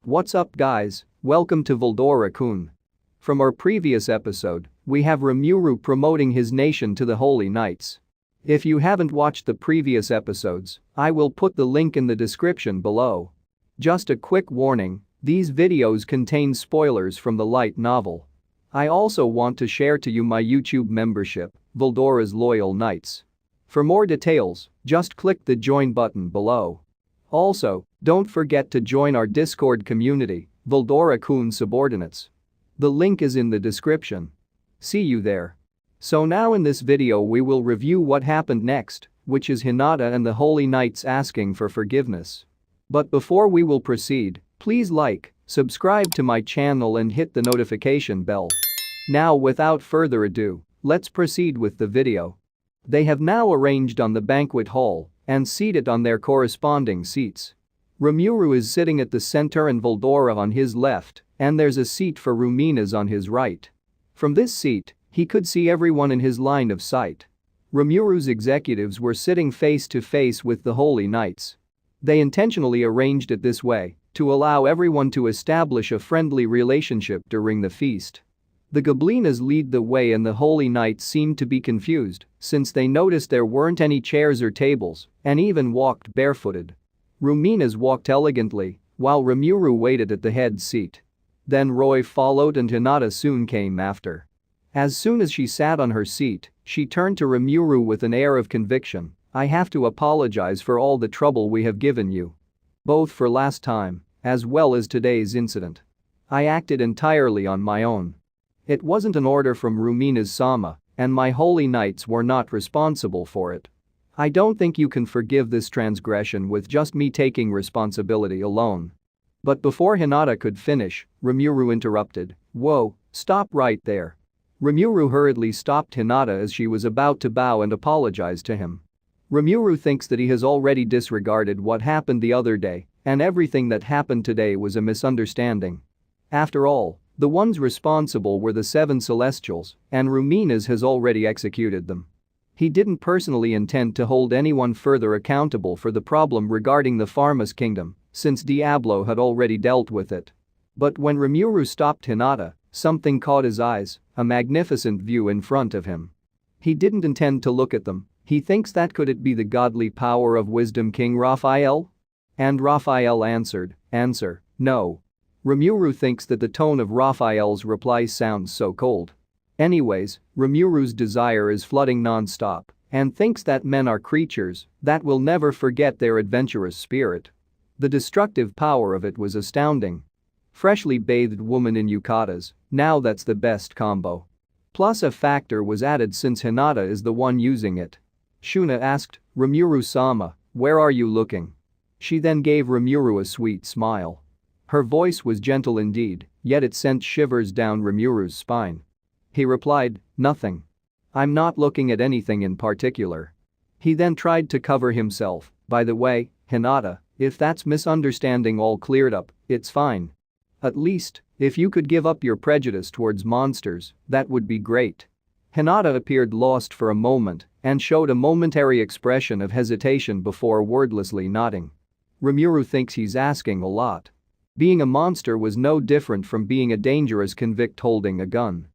What's up guys, welcome to Veldora-kun. From our previous episode, we have Rimuru promoting his nation to the Holy Knights. If you haven't watched the previous episodes, I will put the link in the description below. Just a quick warning, these videos contain spoilers from the light novel. I also want to share to you my YouTube membership, Veldora's Loyal Knights. For more details, just click the join button below. Also, don't forget to join our Discord community, Veldora-kun Subordinates. The link is in the description. See you there. So now in this video we will review what happened next, which is Hinata and the Holy Knights asking for forgiveness. But before we will proceed, please like, subscribe to my channel and hit the notification bell. Now without further ado, let's proceed with the video. They have now arranged on the banquet hall and seated on their corresponding seats. Rimuru is sitting at the center and Veldora on his left, and there's a seat for Rumina's on his right. From this seat, he could see everyone in his line of sight. Rimuru's executives were sitting face to face with the Holy Knights. They intentionally arranged it this way to allow everyone to establish a friendly relationship during the feast. The Goblinas lead the way and the Holy Knights seemed to be confused since they noticed there weren't any chairs or tables and even walked barefooted. Rumina's walked elegantly while Rimuru waited at the head seat. Then Roy followed and Hinata soon came after. As soon as she sat on her seat, she turned to Rimuru with an air of conviction. "I have to apologize for all the trouble we have given you. Both for last time, as well as today's incident. I acted entirely on my own. It wasn't an order from Rumina's-sama, and my Holy Knights were not responsible for it. I don't think you can forgive this transgression with just me taking responsibility alone." But before Hinata could finish, Rimuru interrupted. "Whoa, stop right there." Rimuru hurriedly stopped Hinata as she was about to bow and apologize to him. Rimuru thinks that he has already disregarded what happened the other day, and everything that happened today was a misunderstanding. After all, the ones responsible were the 7 Celestials, and Rumina's has already executed them. He didn't personally intend to hold anyone further accountable for the problem regarding the Pharma's kingdom, since Diablo had already dealt with it. But when Rimuru stopped Hinata, something caught his eyes, a magnificent view in front of him. He didn't intend to look at them. He thinks that could it be the godly power of Wisdom King Raphael? And Raphael answered, "Answer, no." Rimuru thinks that the tone of Raphael's reply sounds so cold. Anyways, Rimuru's desire is flooding non-stop and thinks that men are creatures that will never forget their adventurous spirit. The destructive power of it was astounding. Freshly bathed woman in yukatas, now that's the best combo. Plus a factor was added since Hinata is the one using it. Shuna asked, "Rimuru-sama, where are you looking?" She then gave Rimuru a sweet smile. Her voice was gentle indeed, yet it sent shivers down Rimuru's spine. He replied, "Nothing. I'm not looking at anything in particular." He then tried to cover himself. "By the way, Hinata, if that's misunderstanding all cleared up, it's fine. At least, if you could give up your prejudice towards monsters, that would be great." Hinata appeared lost for a moment and showed a momentary expression of hesitation before wordlessly nodding. Rimuru thinks he's asking a lot. Being a monster was no different from being a dangerous convict holding a gun.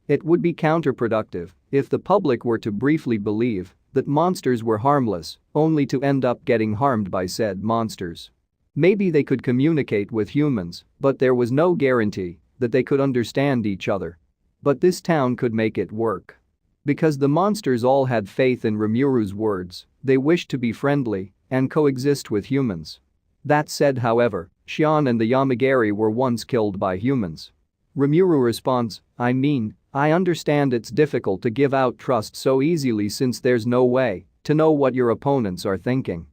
It would be counterproductive if the public were to briefly believe that monsters were harmless, only to end up getting harmed by said monsters. Maybe they could communicate with humans, but there was no guarantee that they could understand each other. But this town could make it work. Because the monsters all had faith in Rimuru's words, they wished to be friendly and coexist with humans. That said, however, Shion and the Yamagiri were once killed by humans. Rimuru responds, I understand it's difficult to give out trust so easily since there's no way to know what your opponents are thinking.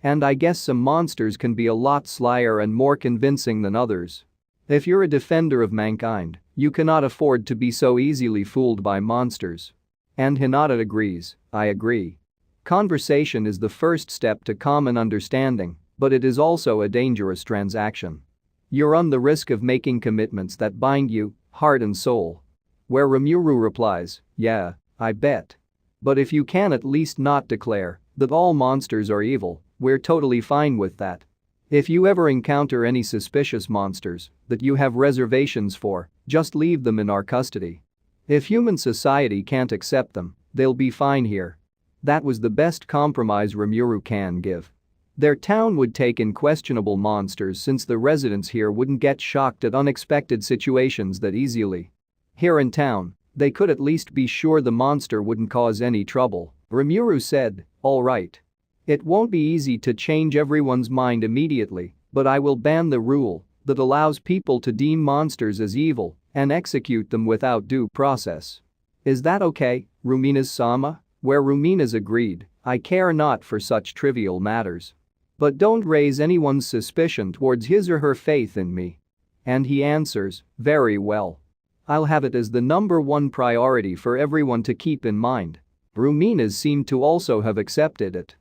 And I guess some monsters can be a lot slyer and more convincing than others. If you're a defender of mankind, you cannot afford to be so easily fooled by monsters." And Hinata agrees, "I agree. Conversation is the first step to common understanding, but it is also a dangerous transaction. You run the risk of making commitments that bind you, heart and soul." Where Rimuru replies, "Yeah, I bet. But if you can at least not declare that all monsters are evil, we're totally fine with that. If you ever encounter any suspicious monsters that you have reservations for, just leave them in our custody. If human society can't accept them, they'll be fine here. That was the best compromise Rimuru can give. Their town would take in questionable monsters since the residents here wouldn't get shocked at unexpected situations that easily. Here in town, they could at least be sure the monster wouldn't cause any trouble. Rimuru said, "All right. It won't be easy to change everyone's mind immediately, but I will ban the rule that allows people to deem monsters as evil and execute them without due process. Is that okay, Rumina's-sama?" Where Rumina's agreed, "I care not for such trivial matters. But don't raise anyone's suspicion towards his or her faith in me." And he answers, "Very well. I'll have it as the #1 priority for everyone to keep in mind." Rumina's seemed to also have accepted it.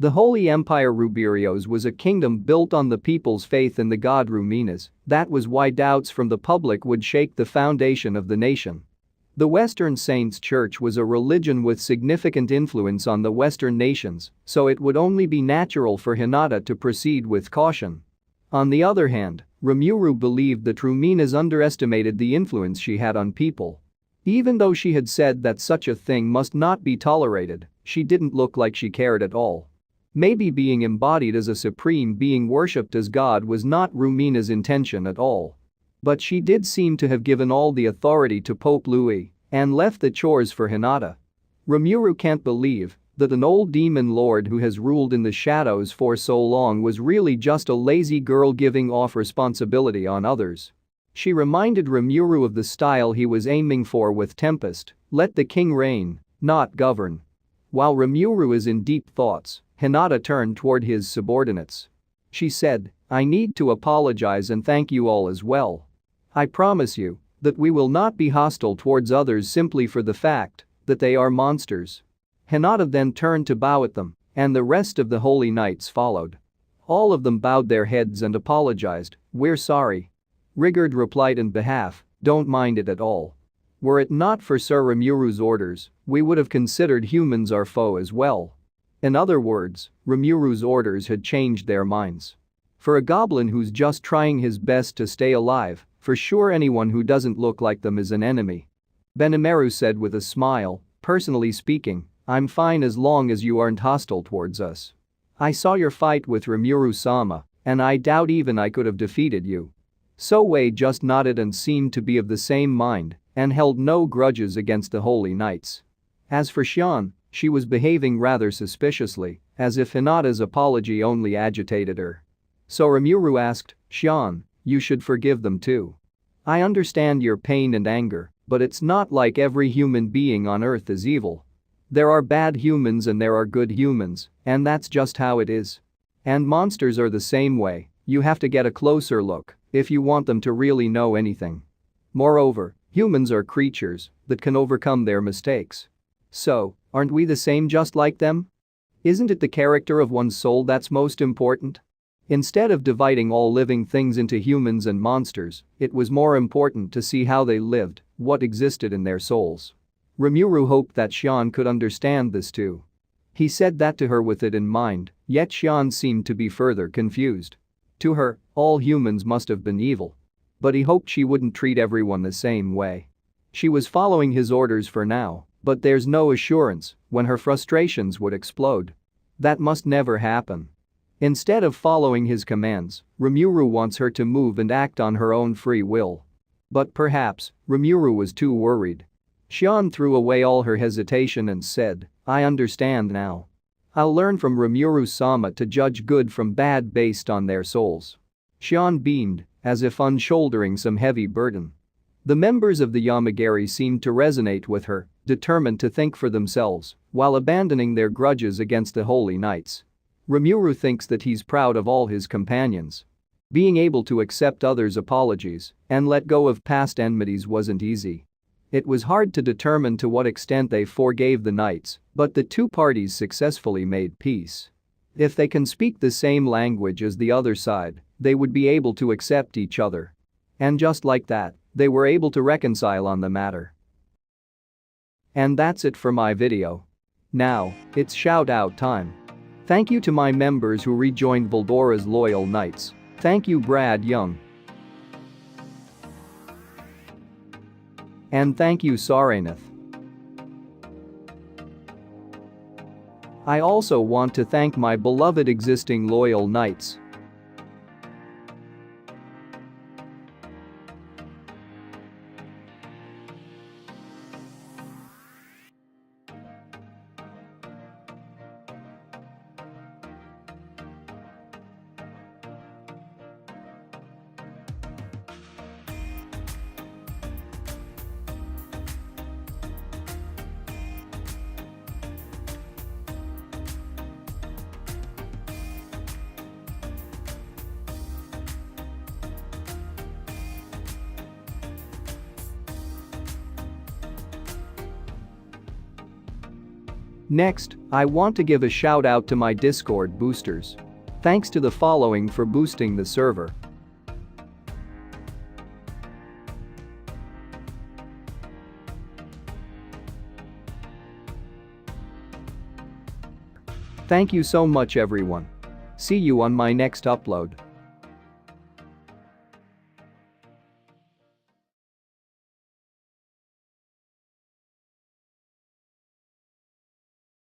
The Holy Empire Ruberios was a kingdom built on the people's faith in the god Rumina's. That was why doubts from the public would shake the foundation of the nation. The Western Saints' Church was a religion with significant influence on the Western nations, so it would only be natural for Hinata to proceed with caution. On the other hand, Rimuru believed that Rumina's underestimated the influence she had on people. Even though she had said that such a thing must not be tolerated, she didn't look like she cared at all. Maybe being embodied as a supreme being worshipped as God was not Rumina's intention at all. But she did seem to have given all the authority to Pope Louis and left the chores for Hinata. Rimuru can't believe that an old demon lord who has ruled in the shadows for so long was really just a lazy girl giving off responsibility on others. She reminded Rimuru of the style he was aiming for with Tempest, "Let the king reign, not govern." While Rimuru is in deep thoughts, Hinata turned toward his subordinates. She said, "I need to apologize and thank you all as well. I promise you that we will not be hostile towards others simply for the fact that they are monsters." Hinata then turned to bow at them, and the rest of the holy knights followed. All of them bowed their heads and apologized. "We're sorry." Rigurd replied in behalf, "Don't mind it at all. Were it not for Sir Rimuru's orders, we would have considered humans our foe as well." In other words, Rimuru's orders had changed their minds. For a goblin who's just trying his best to stay alive, for sure anyone who doesn't look like them is an enemy. Benimaru said with a smile, "Personally speaking, I'm fine as long as you aren't hostile towards us. I saw your fight with Rimuru-sama, and I doubt even I could have defeated you." Soei just nodded and seemed to be of the same mind and held no grudges against the holy knights. As for Shion, she was behaving rather suspiciously, as if Hinata's apology only agitated her. So Rimuru asked, "Shion, you should forgive them too. I understand your pain and anger, but it's not like every human being on earth is evil. There are bad humans and there are good humans, and that's just how it is. And monsters are the same way, you have to get a closer look if you want them to really know anything. Moreover, humans are creatures that can overcome their mistakes. So, aren't we the same just like them? Isn't it the character of one's soul that's most important? Instead of dividing all living things into humans and monsters, it was more important to see how they lived, what existed in their souls." Rimuru hoped that Shion could understand this too. He said that to her with it in mind, yet Shion seemed to be further confused. To her, all humans must have been evil. But he hoped she wouldn't treat everyone the same way. She was following his orders for now, but there's no assurance when her frustrations would explode. That must never happen. Instead of following his commands, Rimuru wants her to move and act on her own free will. But perhaps, Rimuru was too worried. Shion threw away all her hesitation and said, "I understand now. I'll learn from Rimuru-sama to judge good from bad based on their souls." Shion beamed, as if unshouldering some heavy burden. The members of the Yamagiri seemed to resonate with her, determined to think for themselves while abandoning their grudges against the holy knights. Rimuru thinks that he's proud of all his companions. Being able to accept others' apologies and let go of past enmities wasn't easy. It was hard to determine to what extent they forgave the knights, but the two parties successfully made peace. If they can speak the same language as the other side, they would be able to accept each other. And just like that, they were able to reconcile on the matter. And that's it for my video. Now, it's shout out time. Thank you to my members who rejoined Veldora's loyal knights. Thank you Brad Young. And thank you Saranath. I also want to thank my beloved existing loyal knights. Next, I want to give a shout out to my Discord boosters. Thanks to the following for boosting the server. Thank you so much everyone. See you on my next upload.